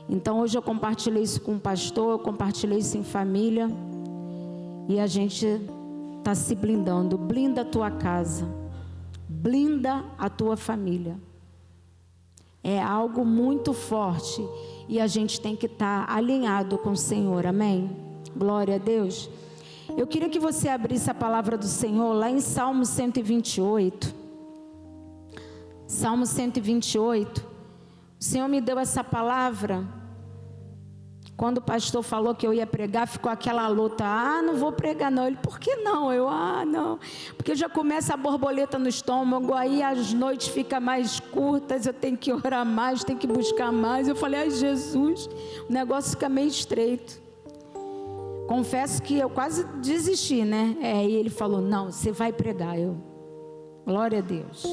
Então hoje eu compartilhei isso com o pastor, eu compartilhei isso em família, e a gente está se blindando. Blinda a tua casa, blinda a tua família. É algo muito forte e a gente tem que estar alinhado com o Senhor, amém? Glória a Deus. Eu queria que você abrisse a palavra do Senhor lá em Salmo 128. Salmo 128. O Senhor me deu essa palavra. Quando o pastor falou que eu ia pregar, ficou aquela luta. Não vou pregar não. Ele, por que não? Eu, não. Porque já começa a borboleta no estômago, aí as noites ficam mais curtas, eu tenho que orar mais, tenho que buscar mais. Eu falei, Jesus, o negócio fica meio estreito. Confesso que eu quase desisti, né? E ele falou, não, você vai pregar. Eu, glória a Deus.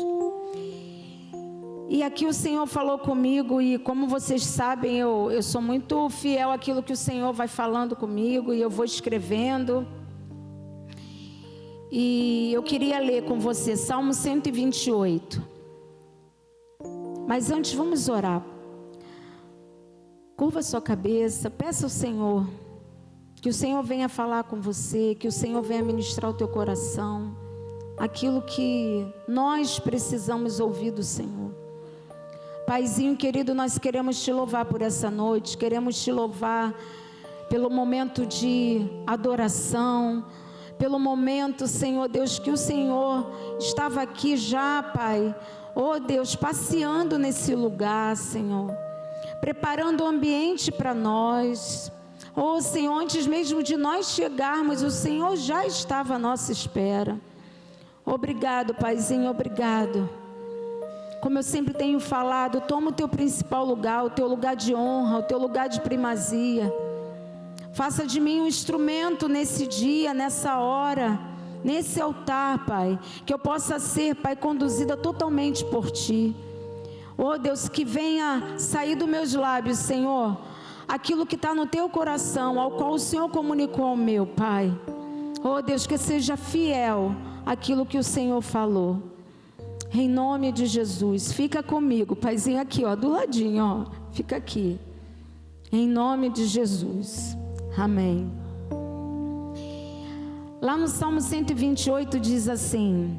E aqui o Senhor falou comigo, e como vocês sabem, eu sou muito fiel àquilo que o Senhor vai falando comigo, e eu vou escrevendo. E eu queria ler com você Salmo 128. Mas antes vamos orar. Curva sua cabeça, peça ao Senhor, que o Senhor venha falar com você, que o Senhor venha ministrar o teu coração, aquilo que nós precisamos ouvir do Senhor. Paizinho querido, nós queremos te louvar por essa noite, queremos te louvar pelo momento de adoração, pelo momento, Senhor Deus, que o Senhor estava aqui já, Pai, oh Deus, passeando nesse lugar, Senhor, preparando o ambiente para nós. Oh Senhor, antes mesmo de nós chegarmos, o Senhor já estava à nossa espera. Obrigado, Paizinho, obrigado. Como eu sempre tenho falado, toma o teu principal lugar, o teu lugar de honra, o teu lugar de primazia. Faça de mim um instrumento nesse dia, nessa hora, nesse altar, Pai, que eu possa ser, Pai, conduzida totalmente por Ti. Oh Deus, que venha sair dos meus lábios, Senhor, aquilo que está no teu coração, ao qual o Senhor comunicou ao meu, Pai. Oh Deus, que seja fiel àquilo que o Senhor falou. Em nome de Jesus, fica comigo, Paizinho, aqui, ó, do ladinho, ó, fica aqui. Em nome de Jesus, amém. Lá no Salmo 128 diz assim: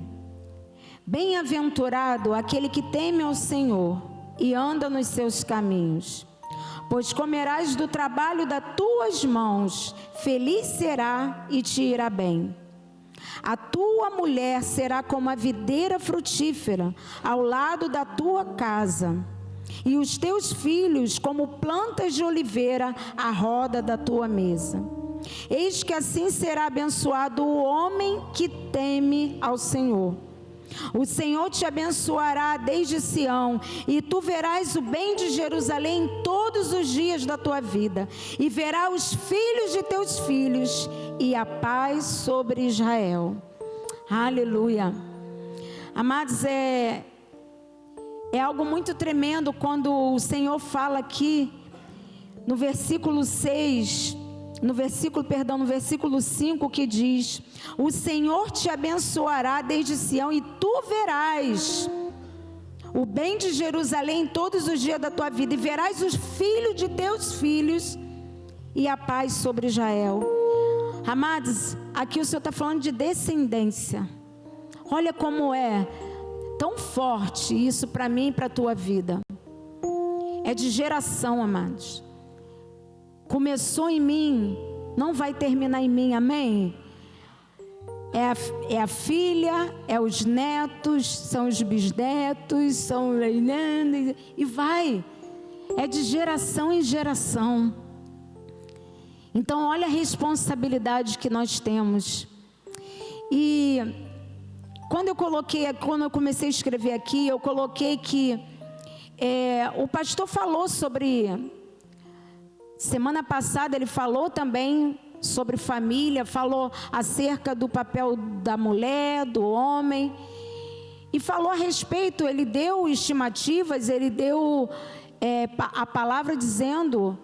bem-aventurado aquele que teme ao Senhor e anda nos seus caminhos, pois comerás do trabalho das tuas mãos, feliz será e te irá bem. A tua mulher será como a videira frutífera ao lado da tua casa, e os teus filhos como plantas de oliveira à roda da tua mesa. Eis que assim será abençoado o homem que teme ao Senhor. O Senhor te abençoará desde Sião, e tu verás o bem de Jerusalém todos os dias da tua vida, e verás os filhos de teus filhos, e a paz sobre Israel. Aleluia. Amados, é algo muito tremendo quando o Senhor fala aqui no versículo 6, no versículo 5, que diz: o Senhor te abençoará desde Sião, e tu verás o bem de Jerusalém todos os dias da tua vida, e verás os filhos de teus filhos, e a paz sobre Israel. Amados, aqui o Senhor está falando de descendência. Olha como é tão forte isso para mim e para a tua vida. É de geração, amados. Começou em mim, não vai terminar em mim, amém? É a filha, é os netos, são os bisnetos, são e vai. É de geração em geração. Então olha a responsabilidade que nós temos. E quando eu comecei a escrever aqui, eu coloquei que o pastor falou sobre, semana passada ele falou também sobre família, falou acerca do papel da mulher, do homem, e falou a respeito, ele deu estimativas, ele deu a palavra dizendo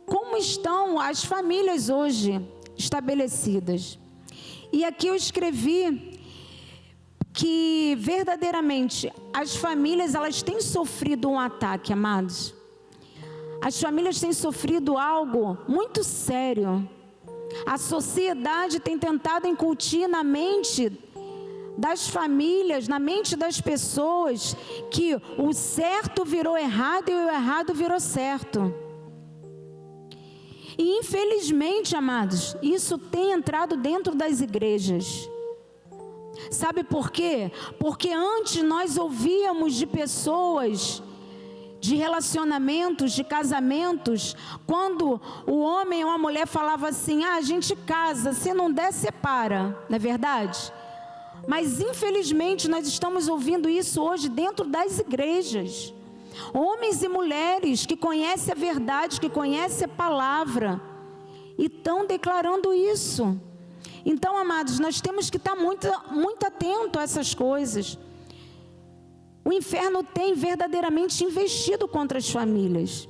como estão as famílias hoje estabelecidas. E aqui eu escrevi que verdadeiramente as famílias, elas têm sofrido um ataque, amados. As famílias têm sofrido algo muito sério. A sociedade tem tentado incutir na mente das famílias, na mente das pessoas, que o certo virou errado e o errado virou certo. E infelizmente, amados, isso tem entrado dentro das igrejas. Sabe por quê? Porque antes nós ouvíamos de pessoas, de relacionamentos, de casamentos, quando o homem ou a mulher falava assim: a gente casa, se não der, separa, não é verdade? Mas infelizmente nós estamos ouvindo isso hoje dentro das igrejas. Homens e mulheres que conhecem a verdade, que conhecem a palavra, e estão declarando isso. Então, amados, nós temos que estar muito atentos a essas coisas. O inferno tem verdadeiramente investido contra as famílias.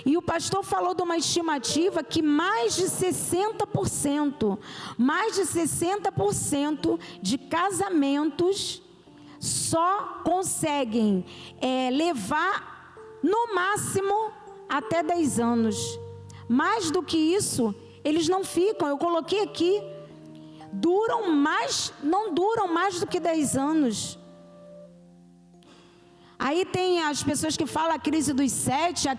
E o pastor falou de uma estimativa que mais de 60% de casamentos só conseguem levar no máximo até 10 anos. Mais do que isso, eles não ficam. Eu coloquei aqui, não duram mais do que 10 anos. Aí tem as pessoas que falam a crise dos 7, a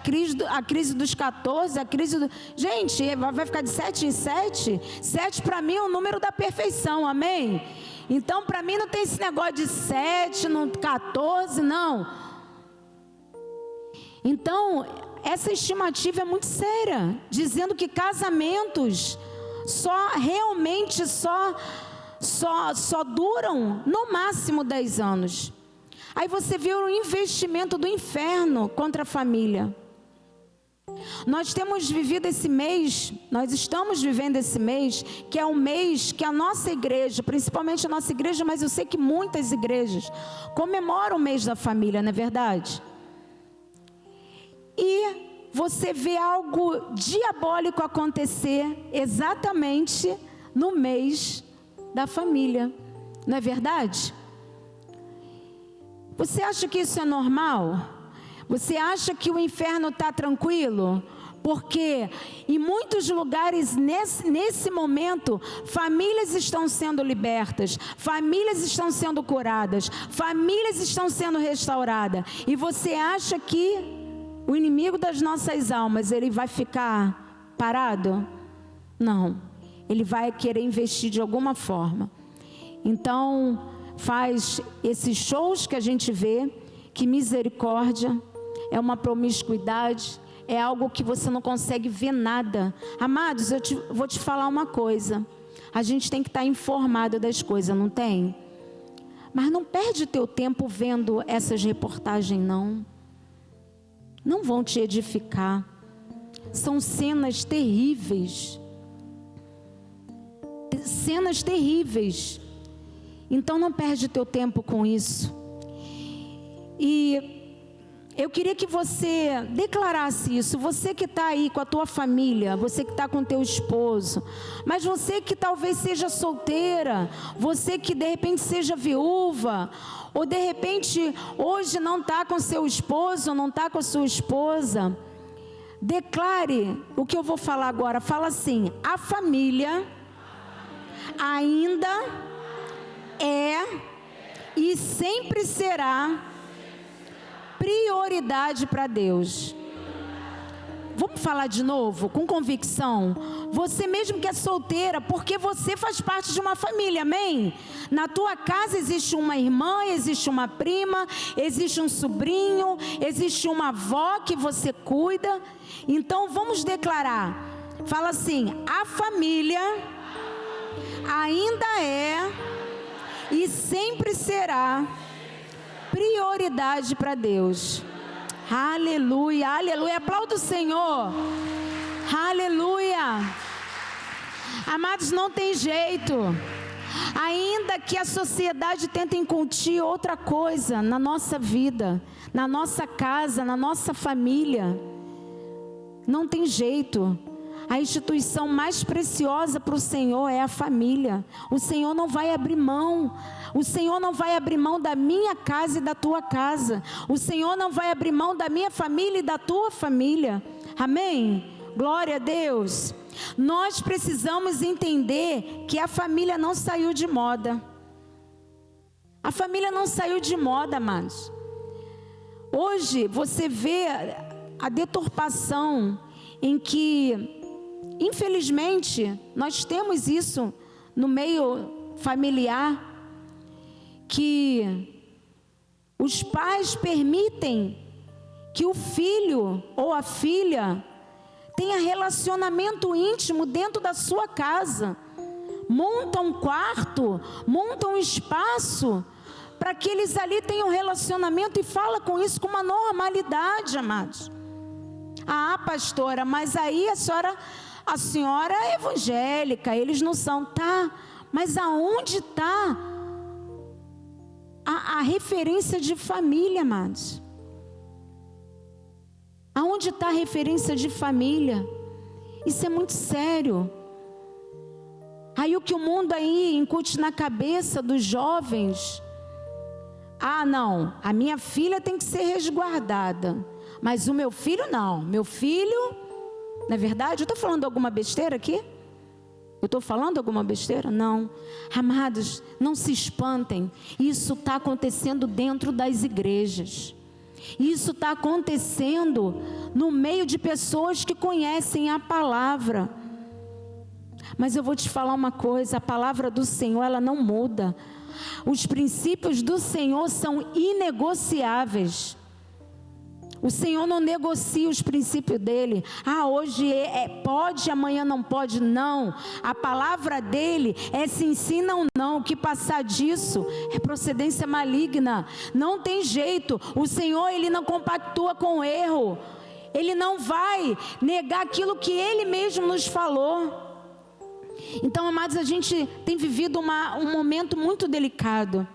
crise dos 14, a crise do... Gente, vai ficar de 7 em 7? 7 para mim é o número da perfeição, amém? Então para mim não tem esse negócio de 7, 14, não. Então, essa estimativa é muito séria, dizendo que casamentos realmente duram no máximo 10 anos. Aí você vê o investimento do inferno contra a família. Nós temos vivido esse mês, nós estamos vivendo esse mês, que é um mês que a nossa igreja, principalmente a nossa igreja, mas eu sei que muitas igrejas comemoram o mês da família, não é verdade? E você vê algo diabólico acontecer exatamente no mês da família, não é verdade? Você acha que isso é normal? Você acha que o inferno está tranquilo? Porque em muitos lugares, nesse momento, famílias estão sendo libertas, famílias estão sendo curadas, famílias estão sendo restauradas. E você acha que o inimigo das nossas almas, ele vai ficar parado? Não, ele vai querer investir de alguma forma. Então, faz esses shows que a gente vê, que misericórdia, é uma promiscuidade, é algo que você não consegue ver nada. Amados, vou te falar uma coisa, a gente tem que estar informado das coisas, não tem? Mas não perde teu tempo vendo essas reportagens, não vão te edificar, são cenas terríveis, então não perde teu tempo com isso. E eu queria que você declarasse isso, você que está aí com a tua família, você que está com teu esposo, mas você que talvez seja solteira, você que de repente seja viúva, ou de repente hoje não está com seu esposo, não está com a sua esposa, declare o que eu vou falar agora. Fala assim: a família ainda é e sempre será prioridade para Deus. Vamos falar de novo, com convicção. Você mesmo que é solteira, porque você faz parte de uma família, amém? Na tua casa existe uma irmã, existe uma prima, existe um sobrinho, existe uma avó que você cuida. Então vamos declarar. Fala assim: a família ainda é e sempre será prioridade para Deus. Aleluia, aleluia. Aplauda o Senhor. Aleluia. Amados, não tem jeito. Ainda que a sociedade tente incutir outra coisa na nossa vida, na nossa casa, na nossa família, não tem jeito. A instituição mais preciosa para o Senhor é a família. O Senhor não vai abrir mão. O Senhor não vai abrir mão da minha casa e da tua casa. O Senhor não vai abrir mão da minha família e da tua família. Amém? Glória a Deus. Nós precisamos entender que a família não saiu de moda. A família não saiu de moda, amados. Hoje você vê a deturpação em que, infelizmente, nós temos isso no meio familiar, que os pais permitem que o filho ou a filha tenha relacionamento íntimo dentro da sua casa. Monta um quarto, monta um espaço para que eles ali tenham relacionamento e fala com isso com uma normalidade, amados. Ah, pastora, mas aí a senhora é evangélica, eles não são. Tá, mas aonde está a referência de família, amados? Aonde está a referência de família? Isso é muito sério. Aí o que o mundo aí incute na cabeça dos jovens: ah, não, a minha filha tem que ser resguardada, mas o meu filho não. Meu filho, não é verdade? Eu estou falando alguma besteira aqui? Eu estou falando alguma besteira? Não. Amados, não se espantem. Isso está acontecendo dentro das igrejas. Isso está acontecendo no meio de pessoas que conhecem a palavra. Mas eu vou te falar uma coisa: a palavra do Senhor, ela não muda. Os princípios do Senhor são inegociáveis. O Senhor não negocia os princípios dele. Ah, hoje pode, amanhã não pode. Não. A palavra dele é sim, sim, não, não. O que passar disso é procedência maligna. Não tem jeito. O Senhor, ele não compactua com o erro. Ele não vai negar aquilo que ele mesmo nos falou. Então, amados, a gente tem vivido um momento muito delicado.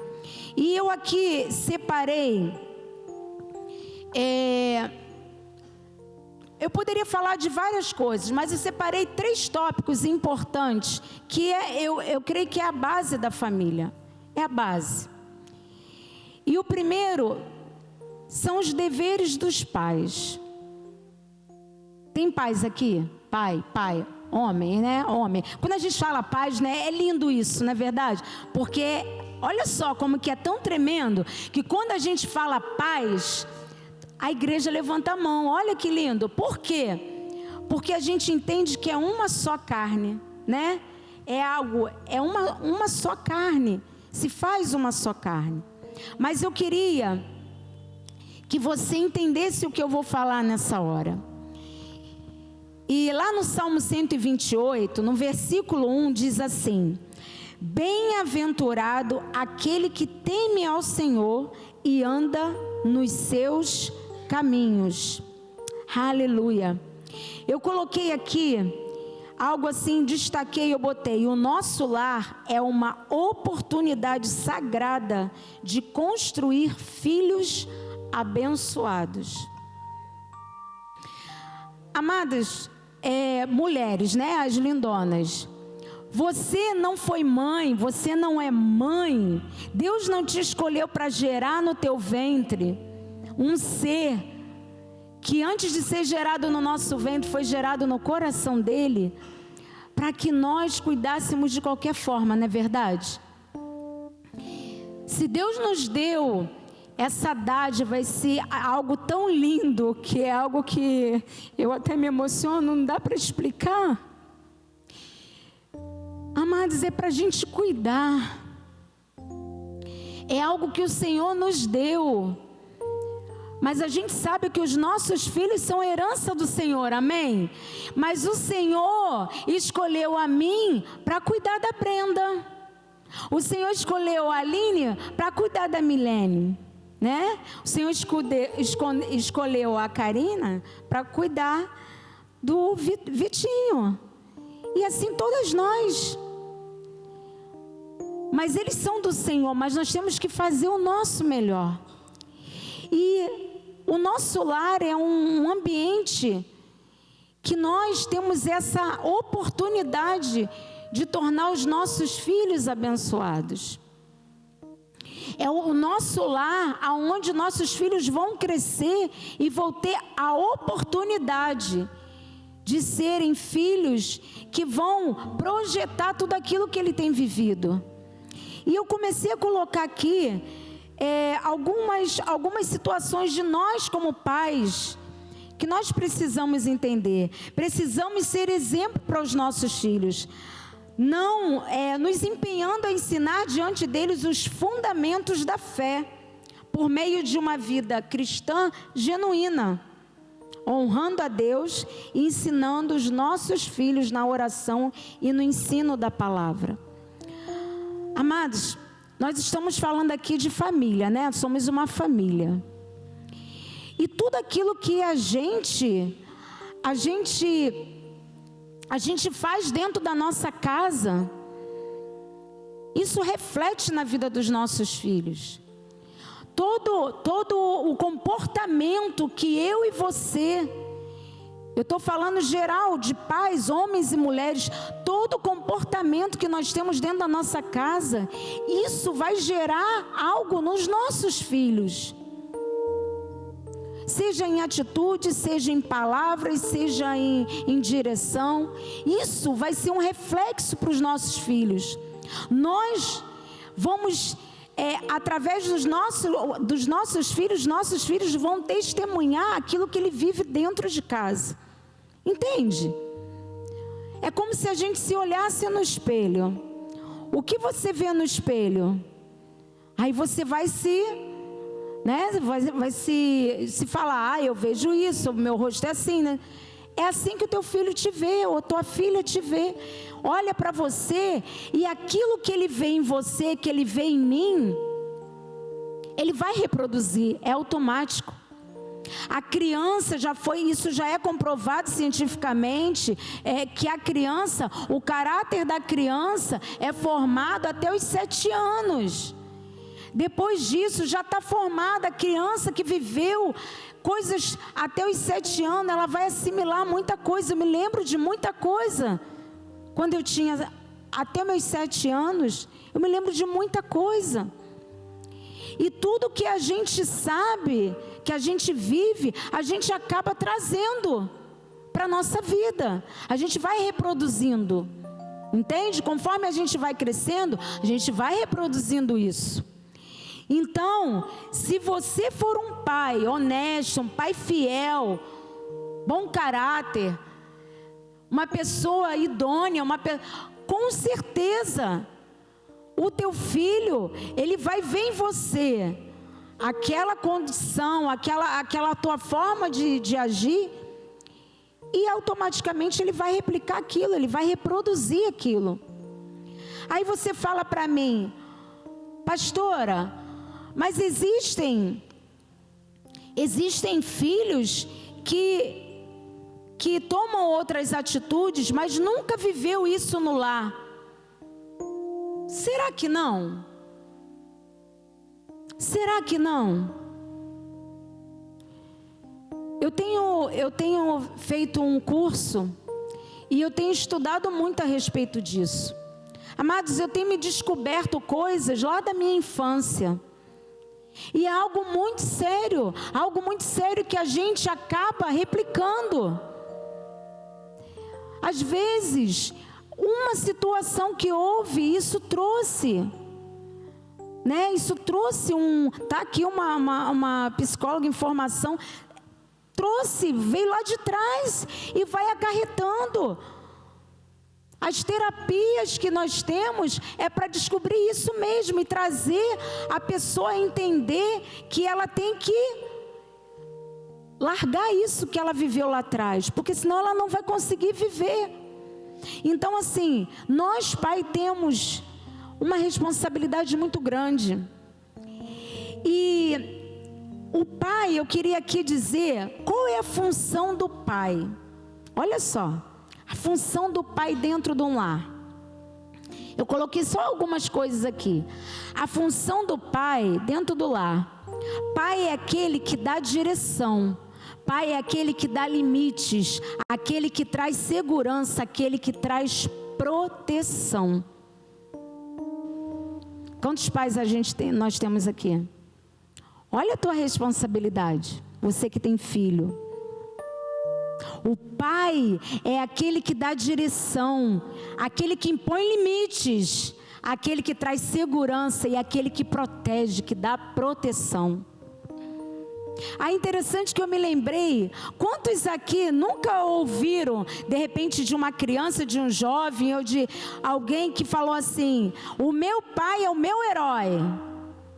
E eu aqui separei... eu poderia falar de várias coisas, mas eu separei 3 tópicos importantes, que eu creio que é a base da família. É a base. E o primeiro são os deveres dos pais. Tem pais aqui? Pai, homem, né? Homem. Quando a gente fala pais, né? É lindo isso, não é verdade? Porque olha só como que é tão tremendo, que quando a gente fala pais, a igreja levanta a mão. Olha que lindo. Por quê? Porque a gente entende que é uma só carne, né? É uma só carne. Se faz uma só carne. Mas eu queria que você entendesse o que eu vou falar nessa hora. E lá no Salmo 128, no versículo 1, diz assim: bem-aventurado aquele que teme ao Senhor e anda nos seus caminhos. Aleluia. Eu coloquei aqui algo assim, destaquei, eu botei: o nosso lar é uma oportunidade sagrada de construir filhos abençoados. Amadas, mulheres, né, as lindonas, você não foi mãe, você não é mãe. Deus não te escolheu para gerar no teu ventre um ser que antes de ser gerado no nosso ventre, foi gerado no coração dele, para que nós cuidássemos de qualquer forma, não é verdade? Se Deus nos deu essa dádiva, esse algo tão lindo, que é algo que eu até me emociono, não dá para explicar. Amados, é para a gente cuidar. É algo que o Senhor nos deu. Mas a gente sabe que os nossos filhos são herança do Senhor, amém? Mas o Senhor escolheu a mim para cuidar da Brenda. O Senhor escolheu a Aline para cuidar da Milene, né? O Senhor escolheu a Karina para cuidar do Vitinho. E assim todas nós. Mas eles são do Senhor, mas nós temos que fazer o nosso melhor. E o nosso lar é um ambiente que nós temos essa oportunidade de tornar os nossos filhos abençoados. É o nosso lar aonde nossos filhos vão crescer e vão ter a oportunidade de serem filhos que vão projetar tudo aquilo que ele tem vivido. E eu comecei a colocar aqui algumas situações de nós como pais, que nós precisamos entender. Precisamos ser exemplo para os nossos filhos. Não nos empenhando a ensinar diante deles os fundamentos da fé, por meio de uma vida cristã genuína, honrando a Deus e ensinando os nossos filhos na oração e no ensino da palavra. Amados, nós estamos falando aqui de família, né? Somos uma família. E tudo aquilo que a gente faz dentro da nossa casa, isso reflete na vida dos nossos filhos. Todo o comportamento que eu e você, eu estou falando geral de pais, homens e mulheres, todo o comportamento que nós temos dentro da nossa casa, isso vai gerar algo nos nossos filhos. Seja em atitude, seja em palavras, seja em direção, isso vai ser um reflexo para os nossos filhos. Nós vamos, através dos nossos filhos vão testemunhar aquilo que ele vive dentro de casa. Entende? É como se a gente se olhasse no espelho. O que você vê no espelho? Aí você vai vai se falar, eu vejo isso, o meu rosto é assim, né? É assim que o teu filho te vê, ou tua filha te vê. Olha para você, e aquilo que ele vê em você, que ele vê em mim, ele vai reproduzir, é automático. A criança isso já é comprovado cientificamente, que a criança, o caráter da criança é formado até os 7 anos. Depois disso já está formada a criança que viveu coisas até os 7 anos, ela vai assimilar muita coisa. Eu me lembro de muita coisa. Quando eu tinha até meus 7 anos, eu me lembro de muita coisa. E tudo que a gente sabe, que a gente vive, a gente acaba trazendo para a nossa vida. A gente vai reproduzindo. Entende? Conforme a gente vai crescendo, a gente vai reproduzindo isso. Então, se você for um pai honesto, um pai fiel, bom caráter, uma pessoa idônea, com certeza, o teu filho, ele vai ver em você aquela condição, aquela tua forma de agir, e automaticamente ele vai replicar aquilo, ele vai reproduzir aquilo. Aí você fala para mim, pastora, mas existem filhos que tomam outras atitudes, mas nunca viveu isso no lar. Será que não? Será que não? Eu tenho feito um curso e eu tenho estudado muito a respeito disso. Amados, eu tenho me descoberto coisas lá da minha infância. E é algo muito sério que a gente acaba replicando. Às vezes, uma situação que houve, isso trouxe, né? Isso trouxe tá aqui uma psicóloga em formação, veio lá de trás e vai acarretando. As terapias que nós temos é para descobrir isso mesmo e trazer a pessoa a entender que ela tem que largar isso que ela viveu lá atrás, porque senão ela não vai conseguir viver. Então, assim, nós, pai, temos uma responsabilidade muito grande. E o pai, eu queria aqui dizer, qual é a função do pai? Olha só. A função do pai dentro de um lar. Eu coloquei só algumas coisas aqui. A função do pai dentro do lar. Pai é aquele que dá direção. Pai é aquele que dá limites, aquele que traz segurança, aquele que traz proteção. Quantos pais nós temos aqui? Olha a tua responsabilidade, você que tem filho. O pai é aquele que dá direção, aquele que impõe limites, aquele que traz segurança e aquele que protege, que dá proteção. Interessante que eu me lembrei, quantos aqui nunca ouviram, de repente, de uma criança, de um jovem, ou de alguém que falou assim: o meu pai é o meu herói?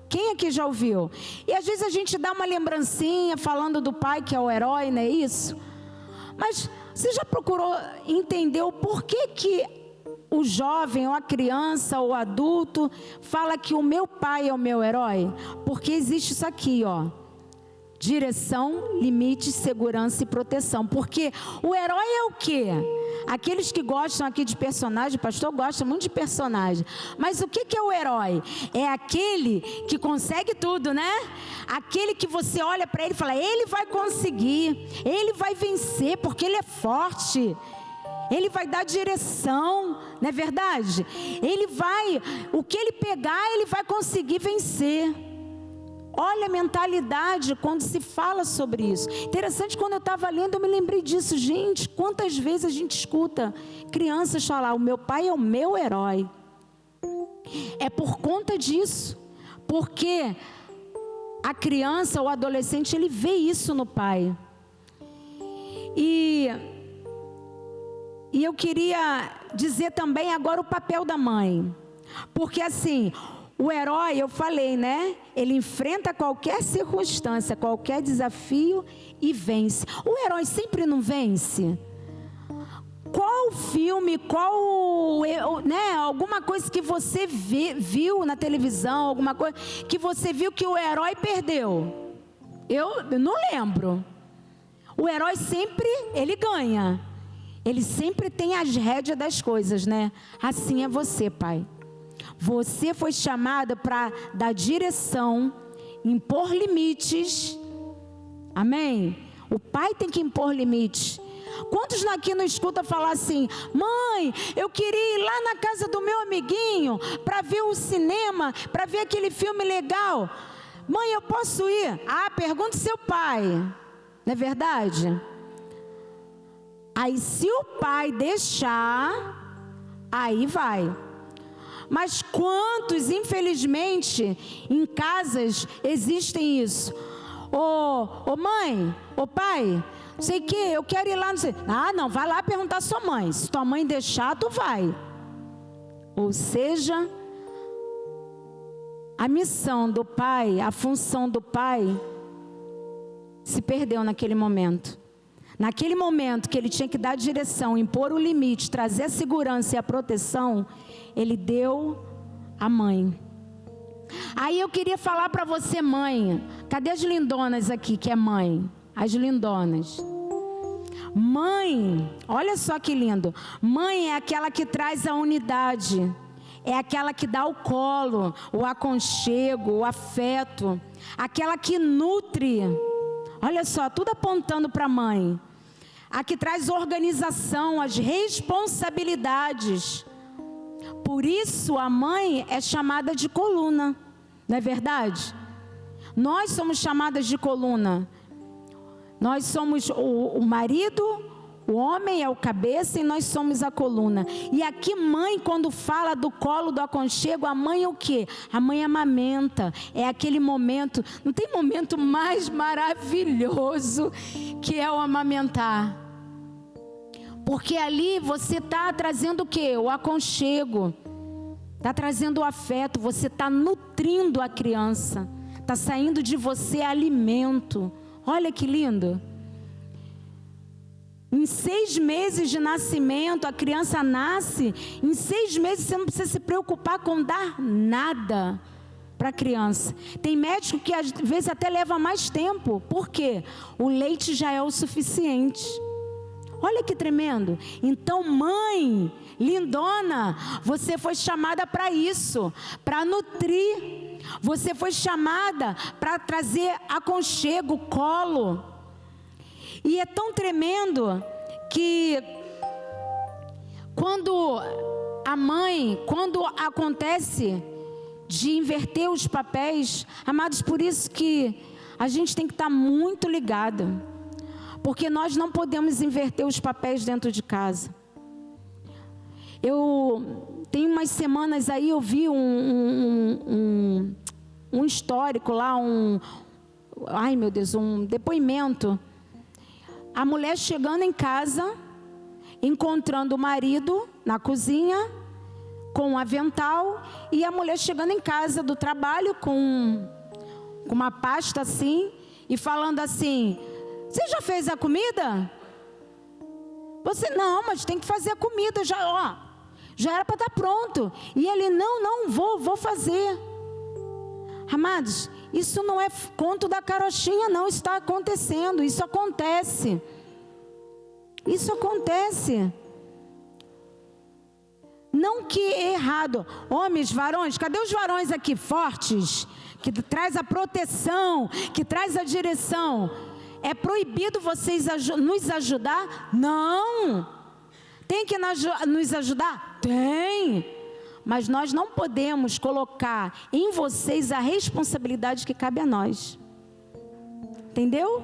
Quem aqui já ouviu? E às vezes a gente dá uma lembrancinha falando do pai que é o herói, não é isso? Mas você já procurou entender o porquê que o jovem, ou a criança, ou o adulto fala que o meu pai é o meu herói? Porque existe isso aqui, ó: direção, limite, segurança e proteção. Porque o herói é o quê? Aqueles que gostam aqui de personagem, o pastor gosta muito de personagem. Mas o que é o herói? É aquele que consegue tudo, né? Aquele que você olha para ele e fala: ele vai conseguir, ele vai vencer, porque ele é forte. Ele vai dar direção, não é verdade? O que ele pegar, ele vai conseguir vencer. Olha a mentalidade quando se fala sobre isso. Interessante, quando eu estava lendo, eu me lembrei disso. Gente, quantas vezes a gente escuta crianças falar: o meu pai é o meu herói. É por conta disso. Porque a criança, o adolescente, ele vê isso no pai. E eu queria dizer também agora o papel da mãe. Porque assim, o herói, eu falei, né? Ele enfrenta qualquer circunstância, qualquer desafio e vence. O herói sempre não vence? Qual filme, alguma coisa que você viu na televisão, alguma coisa que você viu que o herói perdeu? Eu não lembro. O herói sempre, ele ganha. Ele sempre tem as rédeas das coisas, né? Assim é você, pai. Você foi chamada para dar direção, impor limites. Amém? O pai tem que impor limites. Quantos aqui não escuta falar assim: mãe, eu queria ir lá na casa do meu amiguinho para ver o cinema, para ver aquele filme legal. Mãe, eu posso ir? Pergunte seu pai. Não é verdade? Aí se o pai deixar, aí vai. Mas quantos, infelizmente, em casas existem isso? Ô mãe, ô pai, sei que eu quero ir lá, não sei. Não, vai lá perguntar à sua mãe. Se tua mãe deixar, tu vai. Ou seja, a missão do pai, a função do pai se perdeu naquele momento. Naquele momento que ele tinha que dar direção, impor o limite, trazer a segurança e a proteção, ele deu a mãe. Aí eu queria falar para você, mãe. Cadê as lindonas aqui, que é mãe? As lindonas. Mãe, olha só que lindo. Mãe é aquela que traz a unidade. É aquela que dá o colo, o aconchego, o afeto. Aquela que nutre. Olha só, tudo apontando para a mãe. A que traz organização, as responsabilidades. Por isso a mãe é chamada de coluna, não é verdade? Nós somos chamadas de coluna. Nós somos o marido, o homem é o cabeça e nós somos a coluna. E aqui mãe, quando fala do colo, do aconchego, a mãe é o quê? A mãe amamenta. É aquele momento, não tem momento mais maravilhoso que é o amamentar. Porque ali você está trazendo o quê? O aconchego. Está trazendo o afeto, você está nutrindo a criança. Está saindo de você alimento. Olha que lindo. Em 6 meses de nascimento, a criança nasce. Em 6 meses você não precisa se preocupar com dar nada para a criança. Tem médico que às vezes até leva mais tempo. Por quê? O leite já é o suficiente. Olha que tremendo. Então, mãe, lindona, você foi chamada para isso, para nutrir. Você foi chamada para trazer aconchego, colo. E é tão tremendo que quando acontece de inverter os papéis, amados, por isso que a gente tem que estar muito ligado, porque nós não podemos inverter os papéis dentro de casa. Tem umas semanas aí, eu vi um histórico lá, um depoimento. A mulher chegando em casa, encontrando o marido na cozinha, com um avental, e a mulher chegando em casa do trabalho com uma pasta assim, e falando assim: você já fez a comida? Você, não, mas tem que fazer a comida, já era para estar pronto. E ele, não, vou fazer. Amados, isso não é conto da carochinha, não, isso está acontecendo, isso acontece. Isso acontece. Não que é errado. Homens, varões, cadê os varões aqui fortes? Que traz a proteção, que traz a direção. É proibido vocês nos ajudar? Não. Tem que nos ajudar? Tem. Mas nós não podemos colocar em vocês a responsabilidade que cabe a nós. Entendeu?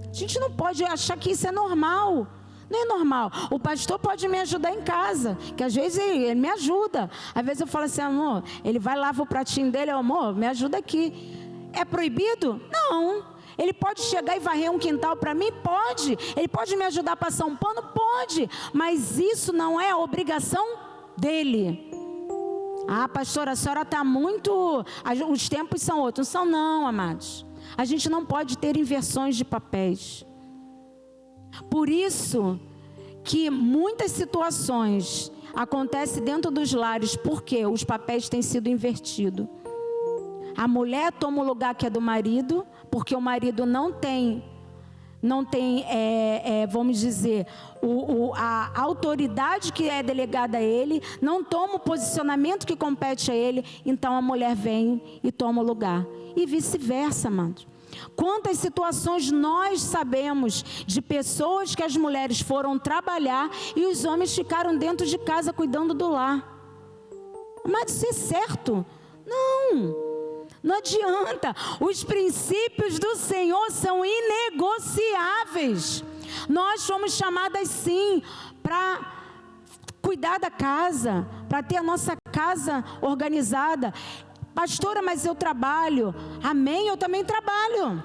A gente não pode achar que isso é normal. Não é normal. O pastor pode me ajudar em casa, que às vezes ele me ajuda. Às vezes eu falo assim: amor, ele vai lavar o pratinho dele, amor, me ajuda aqui. É proibido? Não. Ele pode chegar e varrer um quintal para mim? Pode. Ele pode me ajudar a passar um pano? Pode. Mas isso não é obrigação dele. Ah, pastora, a senhora está muito... Os tempos são outros. Não são não, amados. A gente não pode ter inversões de papéis. Por isso que muitas situações acontecem dentro dos lares, porque os papéis têm sido invertidos. A mulher toma o lugar que é do marido, porque o marido não tem vamos dizer, a autoridade que é delegada a ele, não toma o posicionamento que compete a ele, então a mulher vem e toma o lugar. E vice-versa, amados. Quantas situações nós sabemos de pessoas que as mulheres foram trabalhar e os homens ficaram dentro de casa cuidando do lar. Mas isso é certo? Não adianta. Os princípios do Senhor são inegociáveis. Nós fomos chamadas sim para cuidar da casa, para ter a nossa casa organizada. Pastora, mas eu trabalho. Amém, eu também trabalho.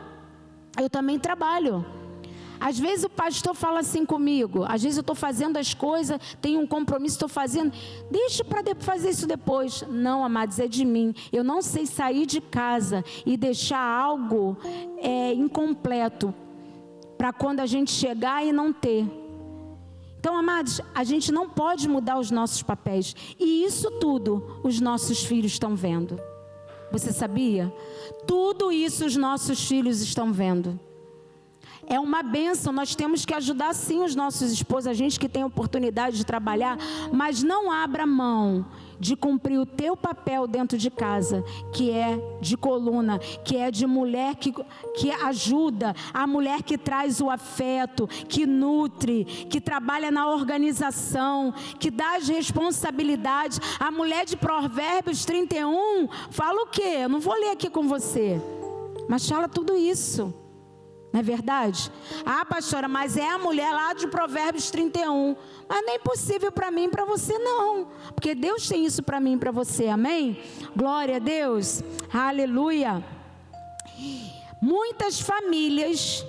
Às vezes o pastor fala assim comigo, às vezes eu estou fazendo as coisas, tenho um compromisso, estou fazendo, deixa para fazer isso depois. Não, amados, é de mim. Eu não sei sair de casa e deixar algo incompleto, para quando a gente chegar e não ter. Então, amados, a gente não pode mudar os nossos papéis. E isso tudo os nossos filhos estão vendo. Você sabia? Tudo isso os nossos filhos estão vendo. É uma bênção, nós temos que ajudar sim os nossos esposos, a gente que tem oportunidade de trabalhar, mas não abra mão de cumprir o teu papel dentro de casa, que é de coluna, que é de mulher que ajuda, a mulher que traz o afeto, que nutre, que trabalha na organização, que dá as responsabilidades. A mulher de Provérbios 31 fala o quê? Eu não vou ler aqui com você, mas fala tudo isso. Não é verdade? Ah, pastora, mas é a mulher lá de Provérbios 31. Mas não é impossível para mim e para você não. Porque Deus tem isso para mim e para você, amém? Glória a Deus, aleluia. Muitas famílias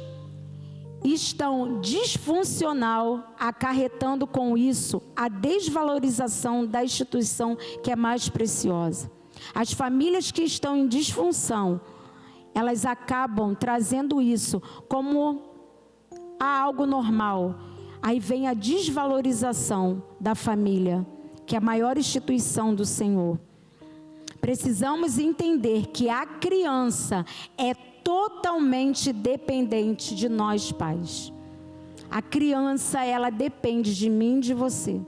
estão disfuncional, acarretando com isso a desvalorização da instituição que é mais preciosa. As famílias que estão em disfunção, elas acabam trazendo isso como algo normal. Aí vem a desvalorização da família, que é a maior instituição do Senhor. Precisamos entender que a criança é totalmente dependente de nós pais. A criança, ela depende de mim e de você.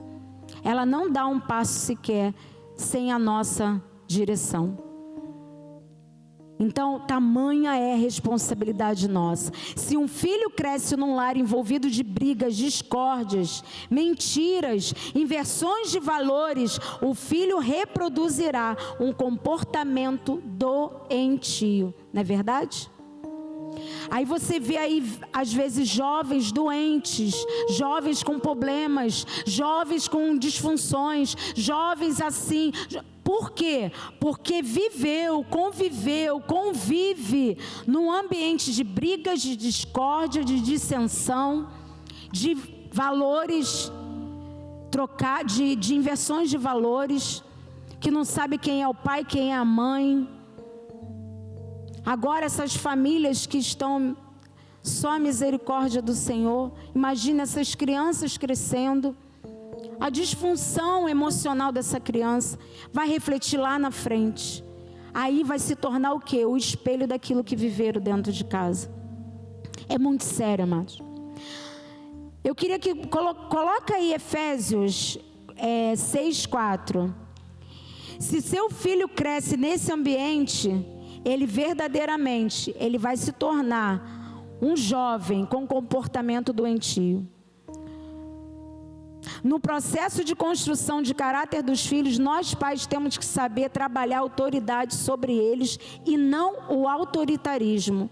Ela não dá um passo sequer sem a nossa direção. Então, tamanha é a responsabilidade nossa. Se um filho cresce num lar envolvido de brigas, discórdias, mentiras, inversões de valores, o filho reproduzirá um comportamento doentio. Não é verdade? Aí você vê aí, às vezes, jovens doentes, jovens com problemas, jovens com disfunções, jovens assim. Por quê? Porque convive num ambiente de brigas, de discórdia, de dissensão, de valores, de inversões de valores, que não sabe quem é o pai, quem é a mãe. Agora essas famílias que estão só a misericórdia do Senhor, imagina essas crianças crescendo, a disfunção emocional dessa criança vai refletir lá na frente. Aí vai se tornar o quê? O espelho daquilo que viveram dentro de casa. É muito sério, amados. Eu queria que coloca aí Efésios 6:4. Se seu filho cresce nesse ambiente, ele verdadeiramente, ele vai se tornar um jovem com comportamento doentio. No processo de construção de caráter dos filhos, nós pais temos que saber trabalhar a autoridade sobre eles e não o autoritarismo.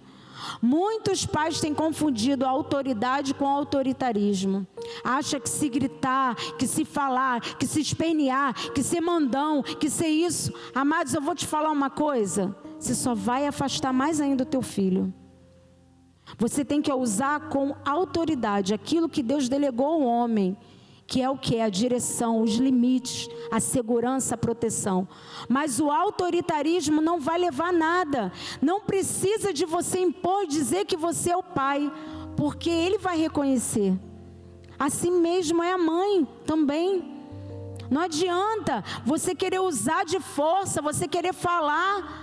Muitos pais têm confundido a autoridade com o autoritarismo. Acha que se gritar, que se falar, que se espernear, que ser mandão, que ser isso. Amados, eu vou te falar uma coisa. Você só vai afastar mais ainda o teu filho. Você tem que usar com autoridade aquilo que Deus delegou ao homem, que é o que? A direção, os limites, a segurança, a proteção. Mas o autoritarismo não vai levar a nada. Não precisa de você impor, dizer que você é o pai, porque ele vai reconhecer. Assim mesmo é a mãe também. Não adianta você querer usar de força, você querer falar.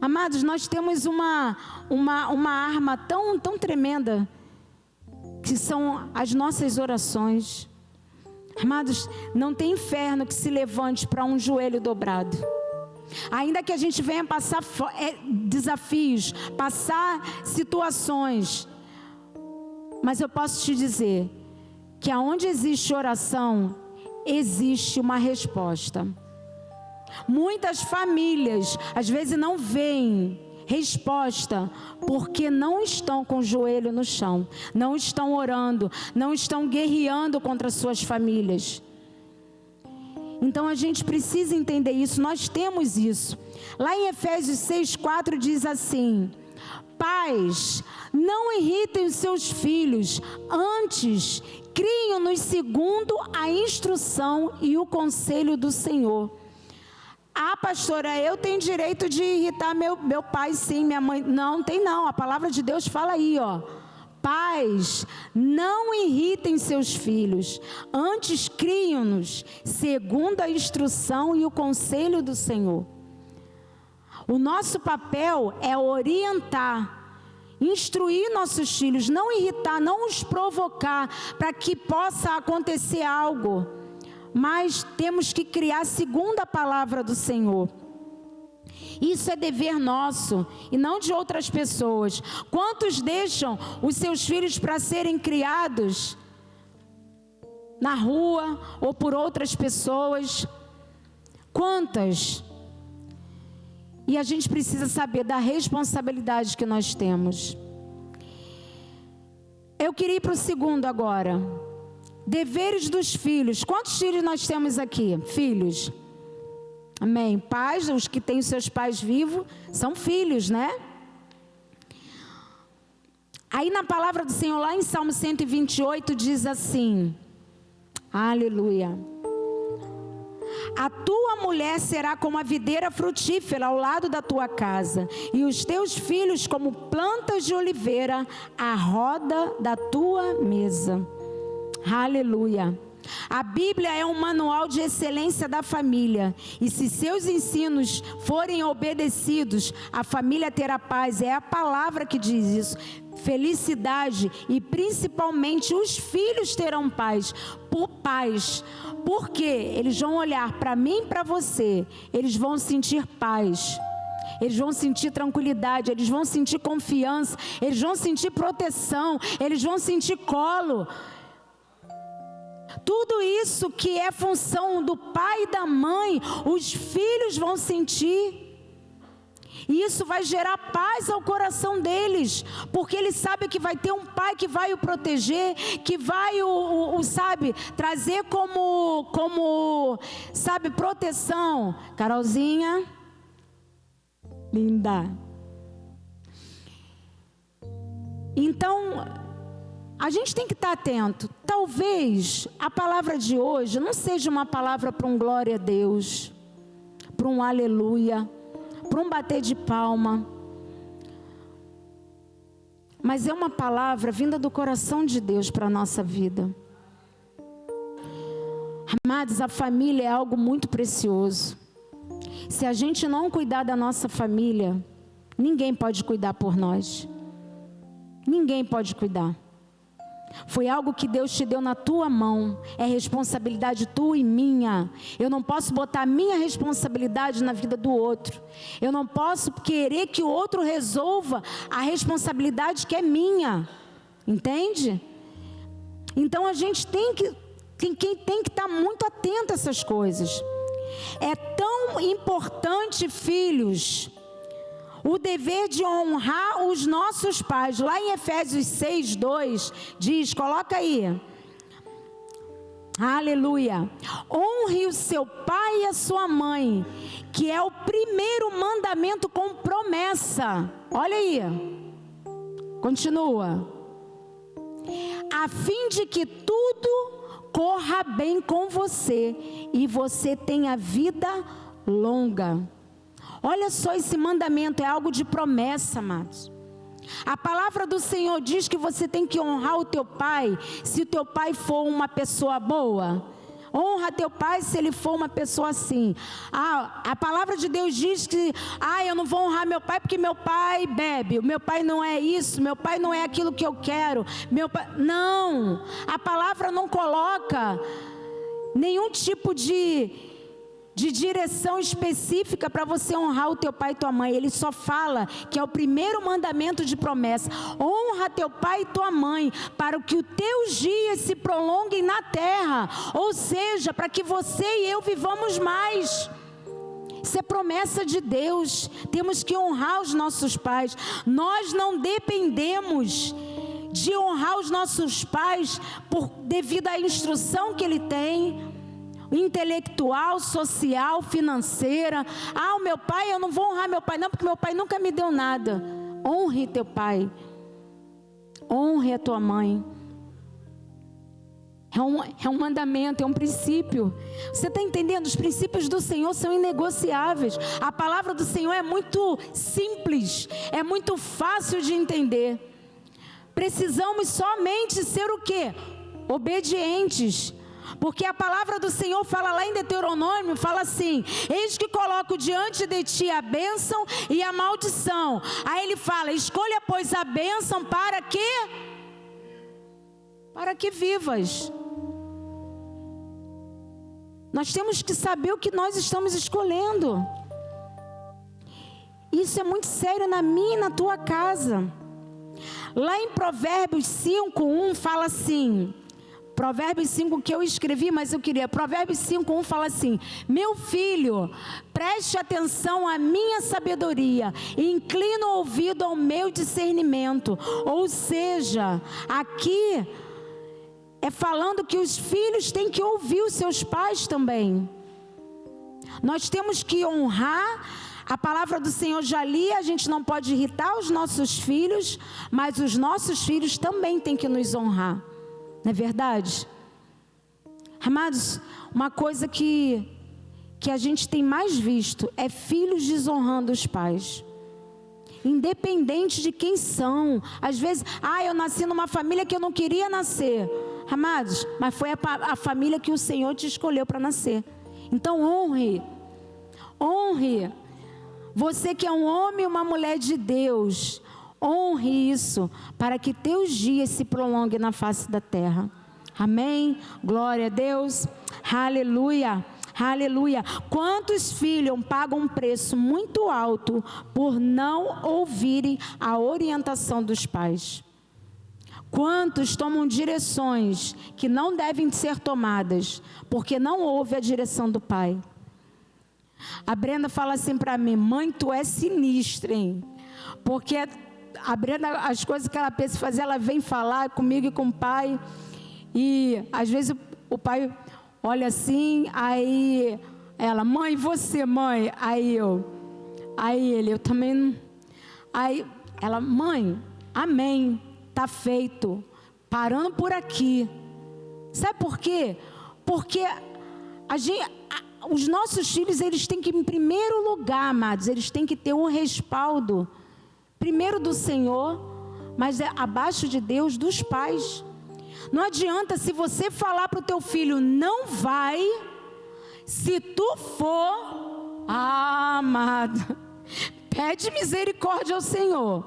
Amados, nós temos uma arma tão tremenda, que são as nossas orações. Amados, não tem inferno que se levante para um joelho dobrado. Ainda que a gente venha passar desafios, passar situações, mas eu posso te dizer que aonde existe oração, existe uma resposta. Muitas famílias, às vezes, não veem resposta, porque não estão com o joelho no chão, não estão orando, não estão guerreando contra suas famílias. Então a gente precisa entender isso, nós temos isso. Lá em Efésios 6:4 diz assim: pais, não irritem os seus filhos, antes criem-nos segundo a instrução e o conselho do Senhor. Ah, pastora, eu tenho direito de irritar meu pai, sim, minha mãe. Não, tem não. A palavra de Deus fala aí, ó. Pais, não irritem seus filhos. Antes criem-nos segundo a instrução e o conselho do Senhor. O nosso papel é orientar, instruir nossos filhos, não irritar, não os provocar para que possa acontecer algo. Mas temos que criar segundo a palavra do Senhor. Isso é dever nosso e não de outras pessoas. Quantos deixam os seus filhos para serem criados na rua ou por outras pessoas? Quantas? E a gente precisa saber da responsabilidade que nós temos. Eu queria ir para o segundo agora. Deveres dos filhos. Quantos filhos nós temos aqui? Filhos. Amém. Pais, os que têm os seus pais vivos, são filhos, né? Aí na palavra do Senhor, lá em Salmo 128, diz assim: aleluia. A tua mulher será como a videira frutífera ao lado da tua casa, e os teus filhos como plantas de oliveira à roda da tua mesa. Aleluia. A Bíblia é um manual de excelência da família, e se seus ensinos forem obedecidos, a família terá paz. É a palavra que diz isso. Felicidade, e principalmente os filhos terão paz. Porque eles vão olhar para mim e para você, eles vão sentir paz. eles vão sentir tranquilidade, eles vão sentir confiança, eles vão sentir proteção, eles vão sentir colo. Tudo isso que é função do pai e da mãe, os filhos vão sentir. E isso vai gerar paz ao coração deles, porque eles sabem que vai ter um pai que vai o proteger, que vai sabe, trazer como, sabe, proteção. Carolzinha, linda. Então, a gente tem que estar atento. Talvez a palavra de hoje não seja uma palavra para um glória a Deus, para um aleluia, para um bater de palma, mas é uma palavra vinda do coração de Deus para a nossa vida. Amados, a família é algo muito precioso. Se a gente não cuidar da nossa família, ninguém pode cuidar por nós. Ninguém pode cuidar. Foi algo que Deus te deu na tua mão. É responsabilidade tua e minha. Eu não posso botar a minha responsabilidade na vida do outro. Eu não posso querer que o outro resolva a responsabilidade que é minha. Entende? Então a gente tem que estar muito atento a essas coisas. É tão importante, filhos, o dever de honrar os nossos pais. Lá em Efésios 6:2 diz, coloca aí, aleluia, honre o seu pai e a sua mãe, que é o primeiro mandamento com promessa. Olha aí, continua, a fim de que tudo corra bem com você e você tenha vida longa. Olha só, esse mandamento é algo de promessa, amados. A palavra do Senhor diz que você tem que honrar o teu pai, se o teu pai for uma pessoa boa. Honra teu pai se ele for uma pessoa assim. A palavra de Deus diz que, eu não vou honrar meu pai porque meu pai bebe. Meu pai não é isso, meu pai não é aquilo que eu quero. Meu pai... Não, a palavra não coloca nenhum tipo de direção específica para você honrar o teu pai e tua mãe. Ele só fala que é o primeiro mandamento de promessa. Honra teu pai e tua mãe, para que os teus dias se prolonguem na terra, ou seja, para que você e eu vivamos mais. Isso é promessa de Deus. Temos que honrar os nossos pais. Nós não dependemos de honrar os nossos pais devido à instrução que ele tem, intelectual, social, financeira. O meu pai, eu não vou honrar meu pai não, porque meu pai nunca me deu nada. Honre teu pai, honre a tua mãe. É um mandamento, é um princípio. Você está entendendo? Os princípios do Senhor são inegociáveis. A palavra do Senhor é muito simples, é muito fácil de entender. Precisamos somente ser o quê? Obedientes. Porque a palavra do Senhor fala lá em Deuteronômio, fala assim: eis que coloco diante de ti a bênção e a maldição. Aí ele fala: escolha pois a bênção para que vivas. Nós temos que saber o que nós estamos escolhendo. Isso é muito sério na minha e na tua casa. Lá em Provérbios 5:1 fala assim, Provérbios 5 que eu escrevi, mas eu queria, Provérbios 5:1 fala assim: meu filho, preste atenção à minha sabedoria, e inclina o ouvido ao meu discernimento. Ou seja, aqui é falando que os filhos têm que ouvir os seus pais também. Nós temos que honrar. A palavra do Senhor já li, a gente não pode irritar os nossos filhos, mas os nossos filhos também têm que nos honrar. Não é verdade? Amados, uma coisa que a gente tem mais visto é filhos desonrando os pais. Independente de quem são. Às vezes, eu nasci numa família que eu não queria nascer. Amados, mas foi a família que o Senhor te escolheu para nascer. Então honre. Honre. Você que é um homem e uma mulher de Deus, honre isso, para que teus dias se prolonguem na face da terra. Amém? Glória a Deus. Aleluia. Aleluia. Quantos filhos pagam um preço muito alto por não ouvirem a orientação dos pais? Quantos tomam direções que não devem ser tomadas porque não ouve a direção do pai? A Brenda fala assim para mim: mãe, tu é sinistra, hein? Porque a Brenda, as coisas que ela pensa fazer, ela vem falar comigo e com o pai. E às vezes o pai olha assim, aí ela: mãe, você, mãe? Aí eu também. Aí ela: mãe, amém, tá feito, parando por aqui. Sabe por quê? Porque os nossos filhos, eles têm que, em primeiro lugar, amados, eles têm que ter um respaldo, primeiro do Senhor, mas abaixo de Deus, dos pais. Não adianta, se você falar para o teu filho, não vai, se tu for, amado, pede misericórdia ao Senhor.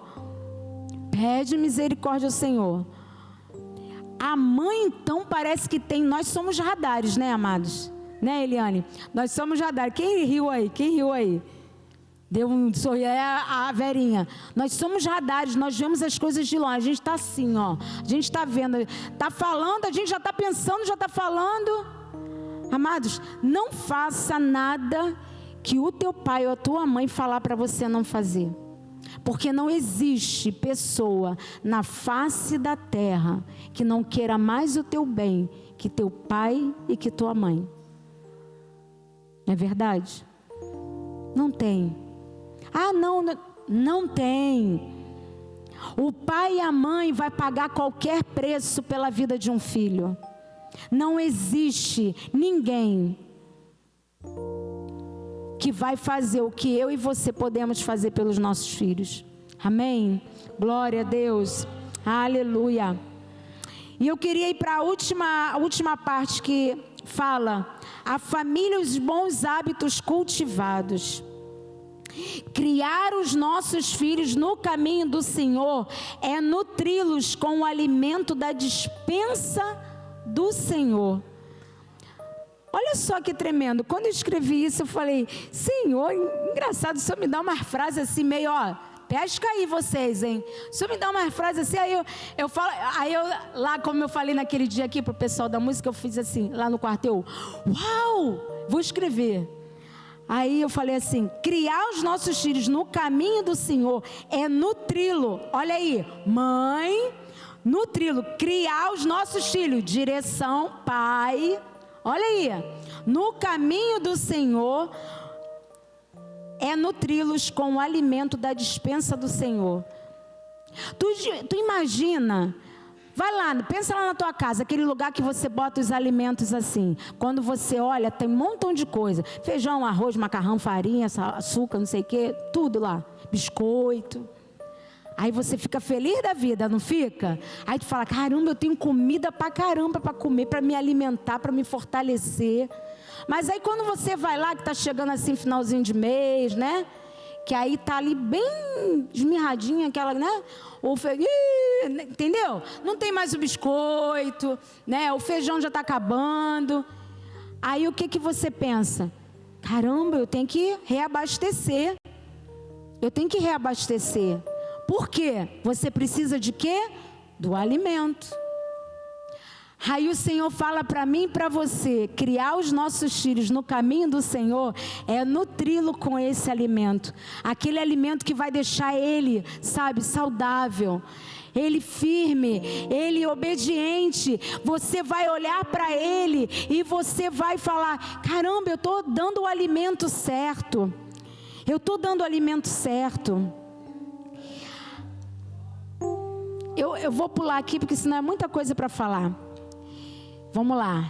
Pede misericórdia ao Senhor. A mãe, então, parece que tem, nós somos radares, né, amados? Né, Eliane? Nós somos radares. Quem riu aí? Deu um sorriso, é a Verinha. Nós somos radares, nós vemos as coisas de longe. A gente está assim, ó. A gente está vendo, está falando, a gente já está pensando, já está falando. Amados, não faça nada que o teu pai ou a tua mãe falar para você não fazer. Porque não existe pessoa na face da terra que não queira mais o teu bem que teu pai e que tua mãe. Não é verdade? Não tem. Ah, não tem. O pai e a mãe vai pagar qualquer preço pela vida de um filho. Não existe ninguém que vai fazer o que eu e você podemos fazer pelos nossos filhos. Amém? Glória a Deus. Aleluia. E eu queria ir para a última parte que fala: a família e os bons hábitos cultivados. Criar os nossos filhos no caminho do Senhor é nutri-los com o alimento da despensa do Senhor. Olha só que tremendo. Quando eu escrevi isso, eu falei: Senhor, engraçado, o Senhor me dá uma frase assim meio, ó, pesca aí vocês, hein? O Senhor me dá uma frase assim, aí eu falo, lá como eu falei naquele dia aqui pro pessoal da música, eu fiz assim, lá no quarto, uau, vou escrever. Aí eu falei assim: criar os nossos filhos no caminho do Senhor é nutri-lo. Olha aí, mãe, nutri-lo, criar os nossos filhos, direção, pai. Olha aí, no caminho do Senhor é nutri-los com o alimento da despensa do Senhor. Tu imagina, vai lá, pensa lá na tua casa, aquele lugar que você bota os alimentos assim. Quando você olha, tem um montão de coisa: feijão, arroz, macarrão, farinha, açúcar, não sei o que, tudo lá, biscoito. Aí você fica feliz da vida, não fica? Aí tu fala: caramba, eu tenho comida pra caramba para comer, para me alimentar, para me fortalecer. Mas aí quando você vai lá, que tá chegando assim finalzinho de mês, né? Que aí tá ali bem esmirradinha aquela, né? Entendeu? Não tem mais o biscoito, né? O feijão já tá acabando. Aí o que você pensa? Caramba, eu tenho que reabastecer. Eu tenho que reabastecer. Por quê? Você precisa de quê? Do alimento. Aí o Senhor fala para mim e para você: criar os nossos filhos no caminho do Senhor é nutri-lo com esse alimento. Aquele alimento que vai deixar ele, sabe, saudável, ele firme, ele obediente. Você vai olhar para ele e você vai falar: caramba, eu estou dando o alimento certo. Eu estou dando o alimento certo. Eu vou pular aqui porque senão é muita coisa para falar. Vamos lá.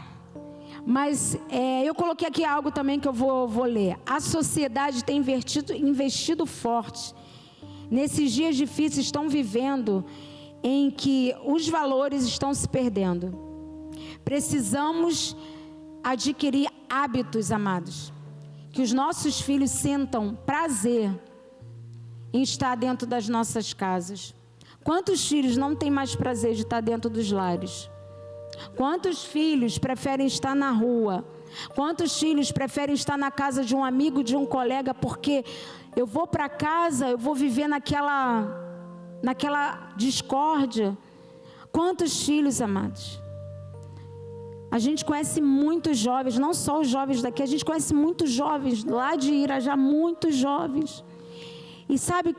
Mas eu coloquei aqui algo também que eu vou ler. A sociedade tem investido forte. Nesses dias difíceis estão vivendo, em que os valores estão se perdendo. Precisamos adquirir hábitos, amados, que os nossos filhos sintam prazer em estar dentro das nossas casas. Quantos filhos não têm mais prazer de estar dentro dos lares? Quantos filhos preferem estar na rua, Quantos filhos preferem estar na casa de um amigo, de um colega, porque eu vou para casa, eu vou viver naquela discórdia? Quantos filhos, amados? A gente conhece muitos jovens, não só os jovens daqui, a gente conhece muitos jovens lá de Irajá, muitos jovens. E sabe,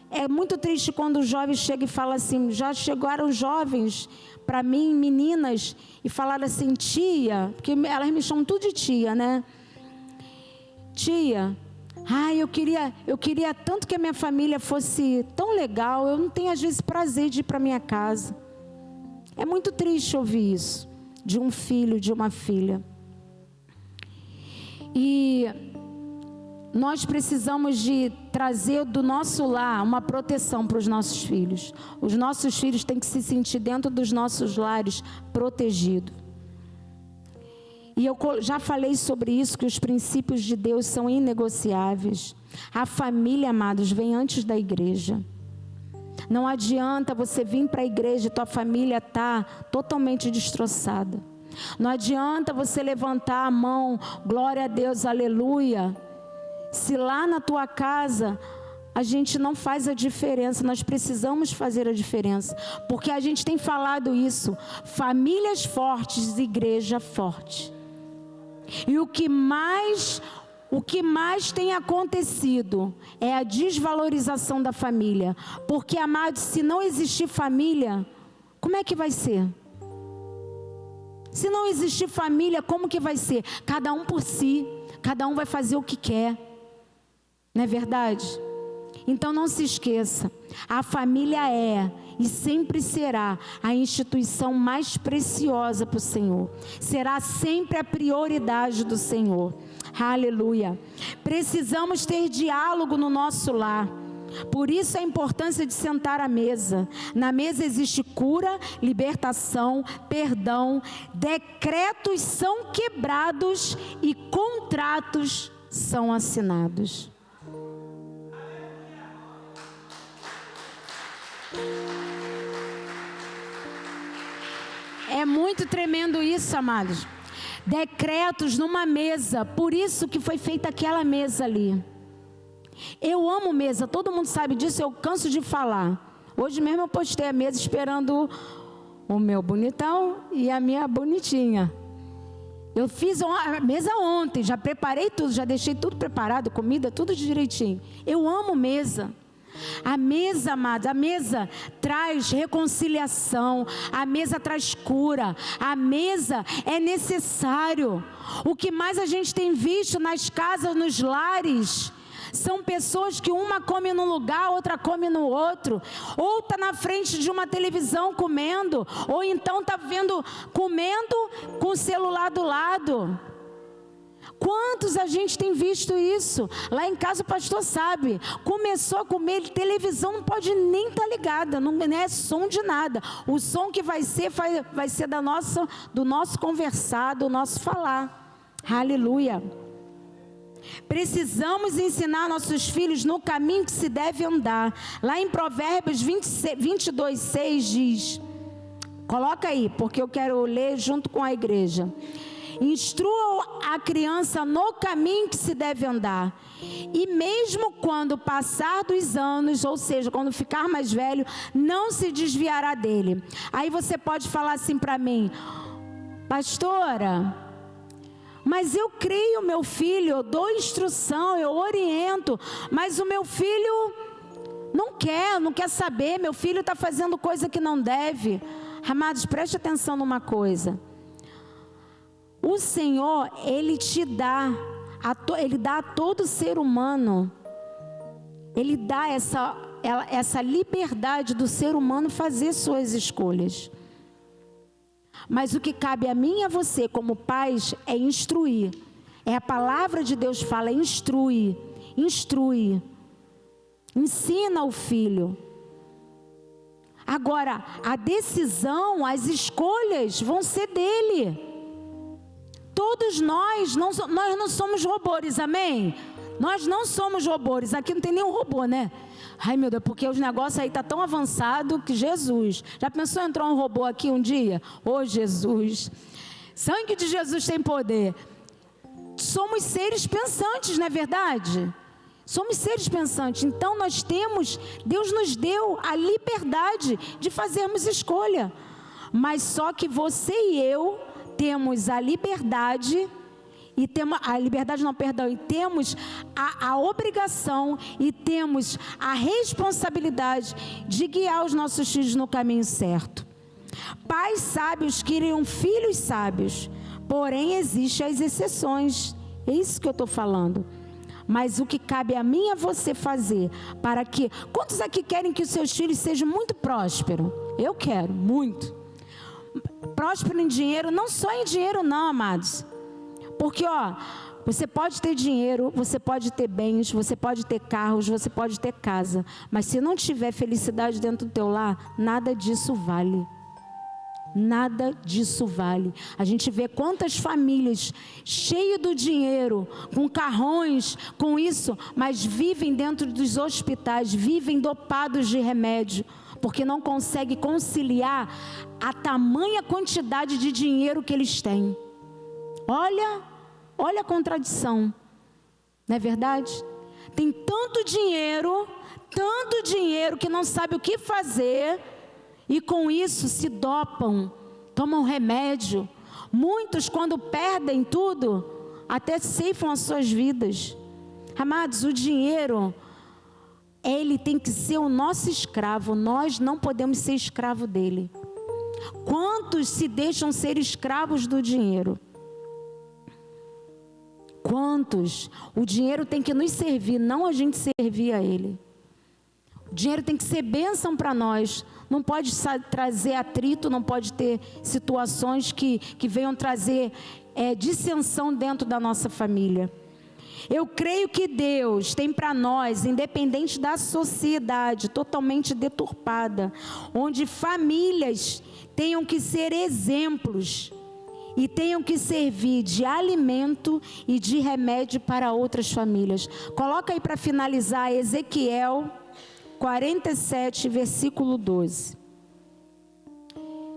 é muito triste quando o jovem chega e fala assim, já chegaram jovens para mim, meninas, e falaram assim, tia, porque elas me chamam tudo de tia, né? Tia, eu queria tanto que a minha família fosse tão legal, eu não tenho às vezes prazer de ir para minha casa. É muito triste ouvir isso de um filho, de uma filha. E nós precisamos de trazer do nosso lar uma proteção para os nossos filhos. Os nossos filhos têm que se sentir dentro dos nossos lares protegidos. E eu já falei sobre isso, que os princípios de Deus são inegociáveis. A família, amados, vem antes da igreja. Não adianta você vir para a igreja e tua família está totalmente destroçada. Não adianta você levantar a mão, glória a Deus, aleluia. Se lá na tua casa a gente não faz a diferença, nós precisamos fazer a diferença. Porque a gente tem falado isso, famílias fortes, igreja forte. E o que mais tem acontecido é a desvalorização da família. Porque, amados, se não existir família, como é que vai ser? Se não existir família, como que vai ser? Cada um por si, cada um vai fazer o que quer. Não é verdade? Então não se esqueça, a família é e sempre será a instituição mais preciosa para o Senhor. Será sempre a prioridade do Senhor. Aleluia. Precisamos ter diálogo no nosso lar. Por isso a importância de sentar à mesa. Na mesa existe cura, libertação, perdão, decretos são quebrados e contratos são assinados. É muito tremendo isso, amados. Decretos numa mesa, por isso que foi feita aquela mesa ali. Eu amo mesa, todo mundo sabe disso, eu canso de falar. Hoje mesmo eu postei a mesa esperando o meu bonitão e a minha bonitinha. Eu fiz a mesa ontem, já preparei tudo, já deixei tudo preparado, comida, tudo direitinho. Eu amo mesa. A mesa, amados, a mesa traz reconciliação, a mesa traz cura, a mesa é necessário. O que mais a gente tem visto nas casas, nos lares, são pessoas que uma come num lugar, outra come no outro, ou está na frente de uma televisão comendo, ou então está comendo com o celular do lado. Quantos a gente tem visto isso? Lá em casa o pastor sabe, começou a comer, televisão não pode nem estar ligada, não é som de nada. O som que vai ser do nosso conversar, do nosso falar. Aleluia. Precisamos ensinar nossos filhos no caminho que se deve andar. Lá em Provérbios 22:6 diz, coloca aí, porque eu quero ler junto com a igreja. Instrua a criança no caminho que se deve andar, e mesmo quando passar dos anos, ou seja, quando ficar mais velho, não se desviará dele. Aí você pode falar assim para mim, pastora, mas eu crio meu filho, eu dou instrução, eu oriento, mas o meu filho não quer saber, meu filho está fazendo coisa que não deve. Amados, preste atenção numa coisa. O Senhor, Ele te dá, Ele dá a todo ser humano, Ele dá essa liberdade do ser humano fazer suas escolhas. Mas o que cabe a mim e a você como pais é instruir. É a palavra de Deus fala, instrui. Ensina o filho. Agora, a decisão, as escolhas vão ser dele. Todos nós não somos robôs, amém? Nós não somos robôs, aqui não tem nenhum robô, né? Ai meu Deus, porque os negócios aí estão tão avançados que Jesus. Já pensou em entrar um robô aqui um dia? Oh Jesus, sangue de Jesus tem poder. somos seres pensantes, não é verdade? Somos seres pensantes, então Deus nos deu a liberdade de fazermos escolha. Mas só que você e eu temos a liberdade, e temos a obrigação e temos a responsabilidade de guiar os nossos filhos no caminho certo. Pais sábios criam filhos sábios, porém existem as exceções. É isso que eu estou falando. Mas o que cabe a mim e a você fazer para que... Quantos aqui querem que os seus filhos sejam muito prósperos? Eu quero, muito. Próspero em dinheiro, não só em dinheiro não, amados. Porque, você pode ter dinheiro, você pode ter bens, você pode ter carros, você pode ter casa. Mas se não tiver felicidade dentro do teu lar, nada disso vale. Nada disso vale. A gente vê quantas famílias cheias do dinheiro, com carrões, com isso, mas vivem dentro dos hospitais, vivem dopados de remédio, porque não conseguem conciliar a tamanha quantidade de dinheiro que eles têm. Olha a contradição, não é verdade? Tem tanto dinheiro que não sabe o que fazer, e com isso se dopam, tomam remédio. Muitos, quando perdem tudo, até ceifam as suas vidas. Amados, o dinheiro, ele tem que ser o nosso escravo. Nós não podemos ser escravo dele. Quantos se deixam ser escravos do dinheiro? Quantos? O dinheiro tem que nos servir, não a gente servir a ele. O dinheiro tem que ser bênção para nós. Não pode trazer atrito, não pode ter situações que venham trazer dissensão dentro da nossa família. Eu creio que Deus tem para nós, independente da sociedade totalmente deturpada, onde famílias tenham que ser exemplos e tenham que servir de alimento e de remédio para outras famílias. Coloca aí para finalizar Ezequiel 47, versículo 12.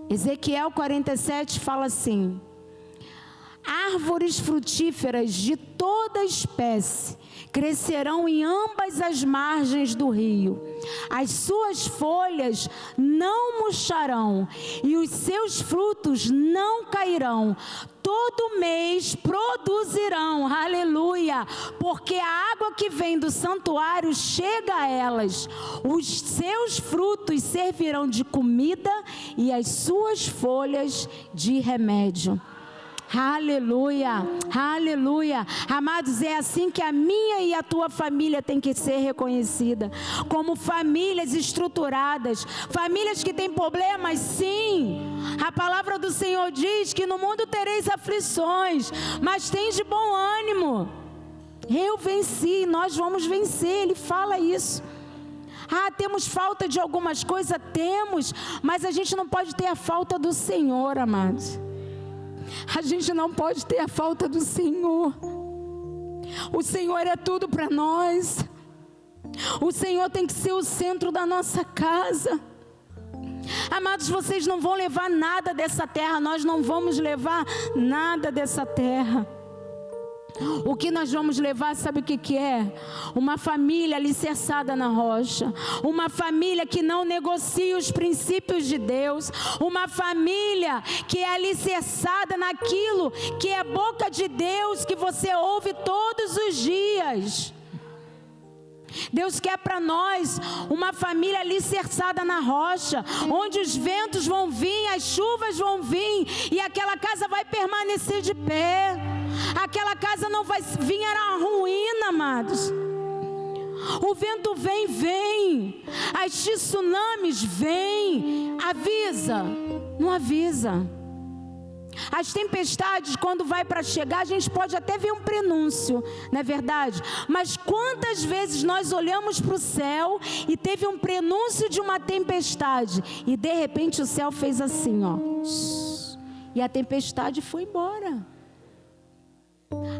Ezequiel 47 fala assim: árvores frutíferas de toda espécie crescerão em ambas as margens do rio. As suas folhas não murcharão e os seus frutos não cairão. Todo mês produzirão, aleluia, porque a água que vem do santuário chega a elas. Os seus frutos servirão de comida e as suas folhas de remédio. Aleluia, aleluia. Amados, é assim que a minha e a tua família tem que ser reconhecida, como famílias estruturadas, famílias que têm problemas, sim. A palavra do Senhor diz que no mundo tereis aflições, mas tens de bom ânimo. Eu venci, nós vamos vencer, Ele fala isso. Temos falta de algumas coisas? Temos, mas a gente não pode ter a falta do Senhor, amados. A gente não pode ter a falta do Senhor. O Senhor é tudo para nós. O Senhor tem que ser o centro da nossa casa. Amados, vocês não vão levar nada dessa terra. Nós não vamos levar nada dessa terra. O que nós vamos levar, sabe o que é? Uma família alicerçada na rocha. Uma família que não negocia os princípios de Deus. Uma família que é alicerçada naquilo que é boca de Deus, que você ouve todos os dias. Deus quer para nós uma família alicerçada na rocha, onde os ventos vão vir, as chuvas vão vir, e aquela casa vai permanecer de pé. Aquela casa não vai vir a ruína, amados. O vento vem, as tsunamis vêm, avisa, não avisa. As tempestades, quando vai para chegar, a gente pode até ver um prenúncio, não é verdade? Mas quantas vezes nós olhamos para o céu e teve um prenúncio de uma tempestade, e de repente o céu fez assim, e a tempestade foi embora.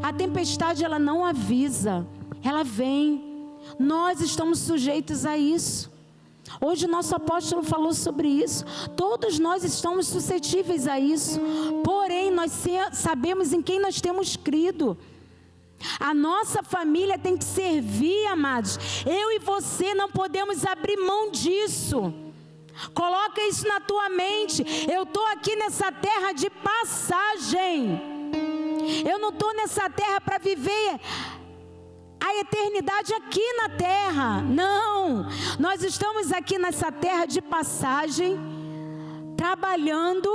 A tempestade, ela não avisa, ela vem. Nós estamos sujeitos a isso. Hoje o nosso apóstolo falou sobre isso. Todos nós estamos suscetíveis a isso. Porém, nós sabemos em quem nós temos crido. A nossa família tem que servir, amados. Eu e você não podemos abrir mão disso. Coloca isso na tua mente. Eu estou aqui nessa terra de passagem. Eu não estou nessa terra para viver a eternidade aqui na terra. Não. Nós estamos aqui nessa terra de passagem, trabalhando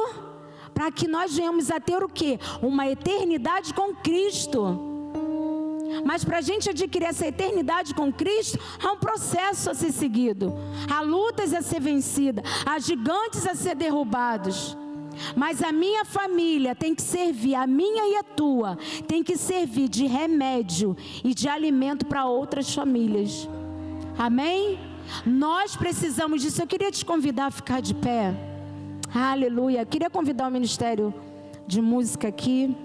para que nós venhamos a ter o quê? Uma eternidade com Cristo. Mas para a gente adquirir essa eternidade com Cristo, há um processo a ser seguido. Há lutas a ser vencidas, há gigantes a ser derrubados. Mas a minha família tem que servir, a minha e a tua, tem que servir de remédio e de alimento para outras famílias. Amém? Nós precisamos disso. Eu queria te convidar a ficar de pé. Aleluia. Eu queria convidar o Ministério de Música aqui.